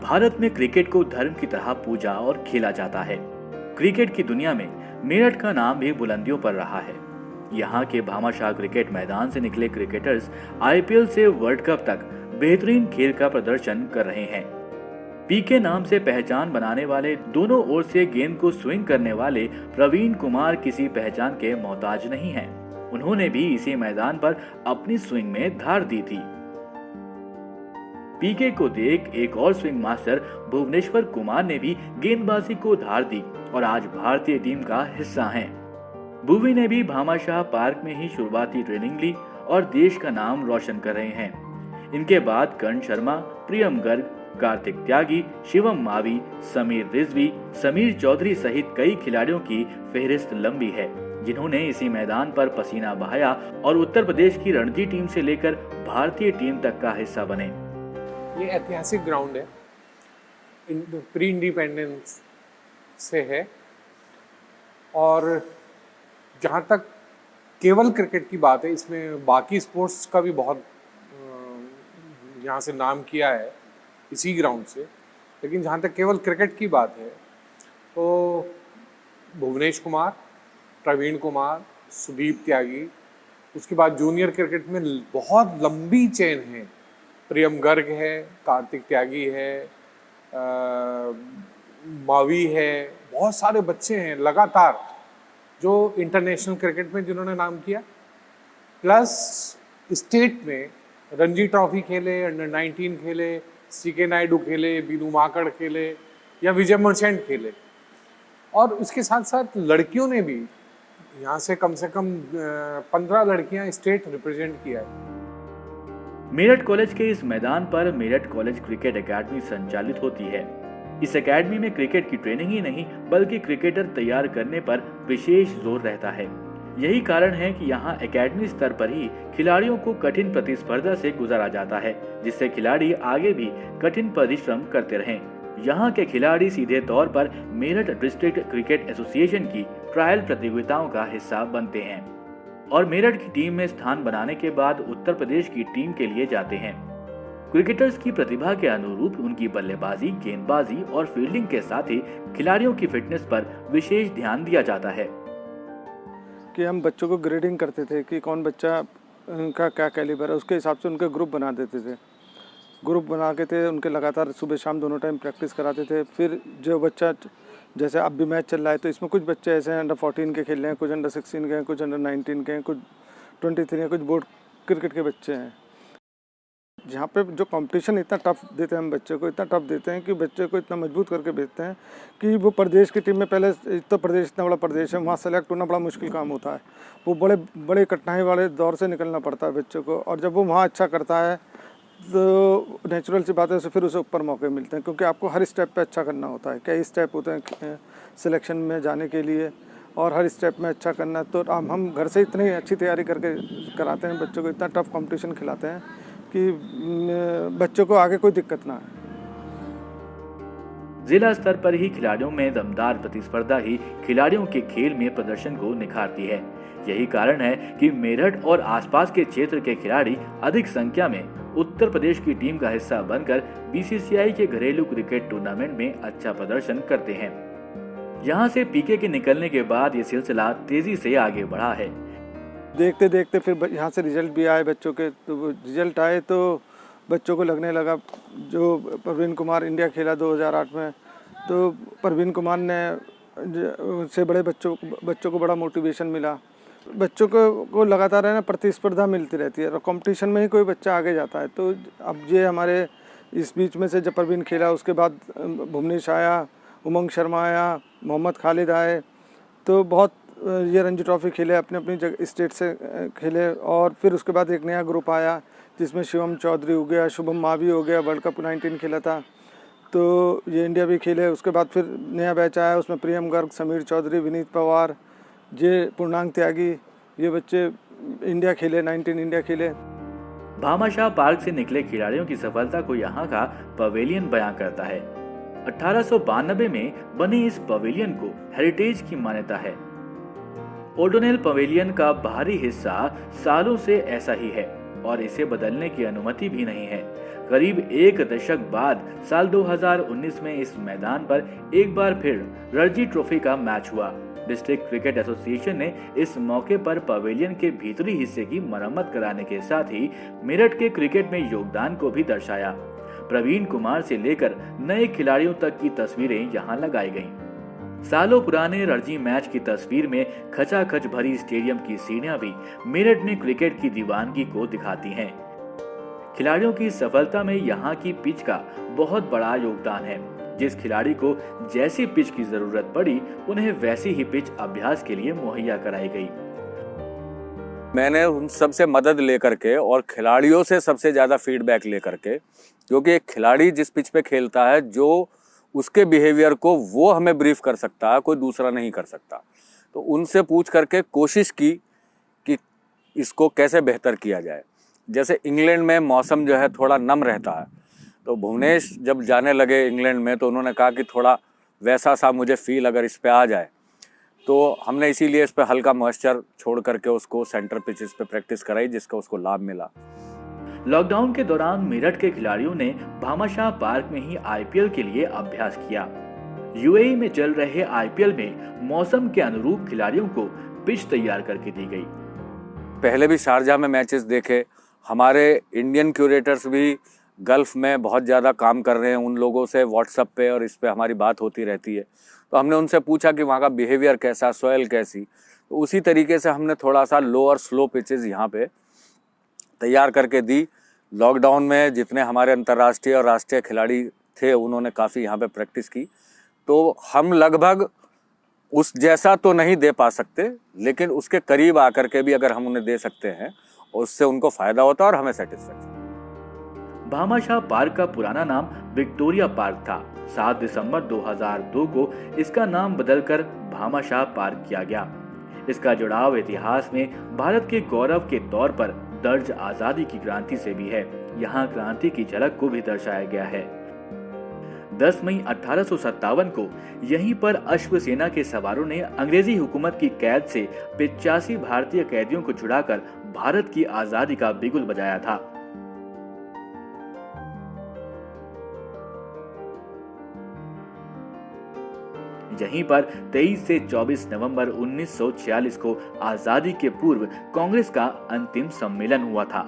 भारत में क्रिकेट को धर्म की तरह पूजा और खेला जाता है। क्रिकेट की दुनिया में मेरठ का नाम भी बुलंदियों पर रहा है। यहाँ के भामाशाह क्रिकेट मैदान से निकले क्रिकेटर्स आईपीएल से वर्ल्ड कप तक बेहतरीन खेल का प्रदर्शन कर रहे हैं। पीके नाम से पहचान बनाने वाले, दोनों ओर से गेंद को स्विंग करने वाले प्रवीण कुमार किसी पहचान के मोहताज नहीं हैं। उन्होंने भी इसी मैदान पर अपनी स्विंग में धार दी थी। पीके को देख एक और स्विंग मास्टर भुवनेश्वर कुमार ने भी गेंदबाजी को धार दी और आज भारतीय टीम का हिस्सा हैं। भुवी ने भी भामाशाह पार्क में ही शुरुआती ट्रेनिंग ली और देश का नाम रोशन कर रहे हैं। इनके बाद कर्ण शर्मा, प्रियम गर्ग, कार्तिक त्यागी, शिवम मावी, समीर रिजवी, समीर चौधरी सहित कई खिलाड़ियों की फहरिस्त लंबी है, जिन्होंने इसी मैदान पर पसीना बहाया और उत्तर प्रदेश की रणजी टीम से लेकर भारतीय टीम तक का हिस्सा बने। ये ऐतिहासिक ग्राउंड है, प्री इंडिपेंडेंस से है और जहाँ तक केवल क्रिकेट की बात है, इसमें बाकी स्पोर्ट्स का भी बहुत यहाँ से नाम किया है इसी ग्राउंड से। लेकिन जहाँ तक केवल क्रिकेट की बात है तो भुवनेश कुमार, प्रवीण कुमार, सुदीप त्यागी, उसके बाद जूनियर क्रिकेट में बहुत लंबी चेन है। प्रियम गर्ग है, कार्तिक त्यागी है, मावी है, बहुत सारे बच्चे हैं लगातार जो इंटरनेशनल क्रिकेट में जिन्होंने नाम किया, प्लस स्टेट में रणजी ट्रॉफी खेले, अंडर 19 खेले, सीके नायडू खेले, बीनू माकड़ खेले या विजय मर्चेंट खेले। और उसके साथ साथ लड़कियों ने भी यहाँ से कम 15 लड़कियाँ स्टेट रिप्रेजेंट किया है। मेरठ कॉलेज के इस मैदान पर मेरठ कॉलेज क्रिकेट एकेडमी संचालित होती है। इस एकेडमी में क्रिकेट की ट्रेनिंग ही नहीं बल्कि क्रिकेटर तैयार करने पर विशेष जोर रहता है। यही कारण है कि यहाँ एकेडमी स्तर पर ही खिलाड़ियों को कठिन प्रतिस्पर्धा से गुजारा जाता है, जिससे खिलाड़ी आगे भी कठिन परिश्रम करते रहें। यहाँ के खिलाड़ी सीधे तौर पर मेरठ डिस्ट्रिक्ट क्रिकेट एसोसिएशन की ट्रायल प्रतियोगिताओं का हिस्सा बनते हैं और मेरठ की टीम में स्थान बनाने के बाद उत्तर प्रदेश की टीम के लिए जाते हैं। क्रिकेटर्स की प्रतिभा के अनुरूप उनकी बल्लेबाजी, गेंदबाजी और फील्डिंग के साथ ही खिलाड़ियों की फिटनेस पर विशेष ध्यान दिया जाता है। कि हम बच्चों को ग्रेडिंग करते थे कि कौन बच्चा का क्या कैलिबर है, उसके हिसाब से उनके ग्रुप बना देते थे। ग्रुप बना के थे उनके लगातार सुबह शाम दोनों टाइम प्रैक्टिस कराते थे। फिर जो बच्चा, जैसे अब भी मैच चल रहा है तो इसमें कुछ बच्चे ऐसे हैं अंडर 14 के खेल रहे हैं, कुछ अंडर 16 के हैं, कुछ अंडर 19 के हैं, कुछ 23 हैं, कुछ बोर्ड क्रिकेट के बच्चे हैं। जहाँ पे जो कंपटीशन इतना टफ देते हैं, हम बच्चे को इतना टफ देते हैं कि बच्चे को इतना मजबूत करके भेजते हैं कि वो प्रदेश की टीम में, पहले उत्तर प्रदेश इतना बड़ा प्रदेश है, वहाँ सेलेक्ट होना बड़ा मुश्किल काम होता है। वो बड़े बड़े कठिनाई वाले दौर से निकलना पड़ता है बच्चों को, और जब वो वहाँ अच्छा करता है तो नेचुरल सी बात है फिर उसे ऊपर मौके मिलते हैं, क्योंकि आपको हर स्टेप पे अच्छा करना होता है। कई स्टेप होते हैं सिलेक्शन में जाने के लिए और हर स्टेप में अच्छा करना। तो हम घर से इतनी अच्छी तैयारी करके कराते हैं बच्चों को, इतना टफ कंपटीशन खिलाते हैं कि बच्चों को आगे कोई दिक्कत ना आए। जिला स्तर पर ही खिलाड़ियों में दमदार प्रतिस्पर्धा ही खिलाड़ियों के खेल में प्रदर्शन को निखारती है। यही कारण है कि मेरठ और आसपास के क्षेत्र के खिलाड़ी अधिक संख्या में उत्तर प्रदेश की टीम का हिस्सा बनकर बीसीसीआई के घरेलू क्रिकेट टूर्नामेंट में अच्छा प्रदर्शन करते हैं। यहाँ से पीके के निकलने के बाद ये सिलसिला तेजी से आगे बढ़ा है। देखते देखते फिर यहाँ से रिजल्ट भी आए बच्चों के, तो रिजल्ट आए तो बच्चों को लगने लगा। जो प्रवीण कुमार इंडिया खेला 2008 में, तो प्रवीण कुमार ने से बड़े बच्चों को बड़ा मोटिवेशन मिला। बच्चों को लगातार है ना प्रतिस्पर्धा मिलती रहती है और कंपटीशन में ही कोई बच्चा आगे जाता है। तो अब ये हमारे इस बीच में से जब प्रवीण खेला, उसके बाद भुवनेश आया, उमंग शर्मा आया, मोहम्मद खालिद आए, तो बहुत ये रणजी ट्रॉफी खेले, अपने अपनी जगह स्टेट से खेले। और फिर उसके बाद एक नया ग्रुप आया जिसमें शिवम चौधरी हो गया, शुभम मावी हो गया, वर्ल्ड कप 19 खेला था, तो ये इंडिया भी खेले। उसके बाद फिर नया बैच आया, उसमें प्रियम गर्ग, समीर चौधरी, विनीत पवार, जे पूर्णांग त्यागी, ये बच्चे इंडिया खेले, 19 इंडिया खेले। भामाशाह पार्क से निकले खिलाड़ियों की सफलता को यहाँ का पवेलियन बयां करता है। 1892 में बने इस पवेलियन को हेरिटेज की मान्यता है। ओडोनेल पवेलियन का बाहरी हिस्सा सालों से ऐसा ही है। और इसे बदलने की अनुमति भी नहीं है। करीब एक दशक बाद साल 2019 में इस मैदान पर एक बार फिर रणजी ट्रॉफी का मैच हुआ। डिस्ट्रिक्ट क्रिकेट एसोसिएशन ने इस मौके पर पवेलियन के भीतरी हिस्से की मरम्मत कराने के साथ ही मेरठ के क्रिकेट में योगदान को भी दर्शाया। प्रवीण कुमार से लेकर नए खिलाड़ियों तक की तस्वीरें यहां लगाई गईं। सालों पुराने रणजी मैच की तस्वीर में खचाखच भरी स्टेडियम की सीढ़ियां भी मेरठ में क्रिकेट की दीवानगी को दिखाती हैं। खिलाड़ियों की सफलता में यहाँ की पिच का बहुत बड़ा योगदान है। जिस खिलाड़ी को जैसी पिच की जरूरत पड़ी, उन्हें वैसी ही पिच अभ्यास के लिए मुहैया कराई गई। मैंने उन सब से मदद लेकर के और खिलाड़ियों से सबसे ज़्यादा फीडबैक लेकर के, क्योंकि एक खिलाड़ी जिस पिच पे खेलता है, जो उसके बिहेवियर को वो हमें ब्रीफ कर सकता है, कोई दूसरा नहीं कर सकता। तो उनसे पूछ करके कोशिश की कि इसको कैसे बेहतर किया जाए। जैसे इंग्लैंड में मौसम जो है थोड़ा नम रहता है, तो भुवनेश जब जाने लगे इंग्लैंड में तो उन्होंने कहा कि थोड़ा वैसा सा मुझे फील अगर इस पे आ जाए, तो हमने इसीलिए इस पे हल्का मॉइस्चर छोड़ करके उसको सेंटर पिचेस पे प्रैक्टिस कराई, जिसका उसको लाभ मिला। लॉकडाउन के दौरान मेरठ के खिलाड़ियों ने भामाशाह पार्क में ही आईपीएल के लिए अभ्यास किया। यूएई में चल रहे आईपीएल में मौसम के अनुरूप खिलाड़ियों को पिच तैयार करके दी गई। पहले भी शारजाह में मैचेस देखे। हमारे इंडियन क्यूरेटर्स भी गल्फ में बहुत ज़्यादा काम कर रहे हैं, उन लोगों से व्हाट्सएप पे और इस पे हमारी बात होती रहती है। तो हमने उनसे पूछा कि वहाँ का बिहेवियर कैसा, सॉइल कैसी। तो उसी तरीके से हमने थोड़ा सा लो और स्लो पिचेस यहाँ पे तैयार करके दी। लॉकडाउन में जितने हमारे अंतर्राष्ट्रीय और राष्ट्रीय खिलाड़ी थे, उन्होंने काफ़ी यहाँ पे प्रैक्टिस की। तो हम लगभग उस जैसा तो नहीं दे पा सकते, लेकिन उसके करीब आकर के भी अगर हम उन्हें दे सकते हैं, उससे उनको फ़ायदा होता है और हमें सेटिस्फेक्शन। भामाशाह पार्क का पुराना नाम विक्टोरिया पार्क था। 7 दिसंबर 2002 को इसका नाम बदलकर भामाशाह पार्क किया गया। इसका जुड़ाव इतिहास में भारत के गौरव के तौर पर दर्ज आजादी की क्रांति से भी है। यहाँ क्रांति की झलक को भी दर्शाया गया है। 10 मई 1857 को यहीं पर अश्वसेना के सवारों ने अंग्रेजी हुकूमत की कैद से 85 भारतीय कैदियों को छुड़ाकर भारत की आजादी का बिगुल बजाया था। यहीं पर 23 से 24 नवंबर 1946 को आजादी के पूर्व कांग्रेस का अंतिम सम्मेलन हुआ था।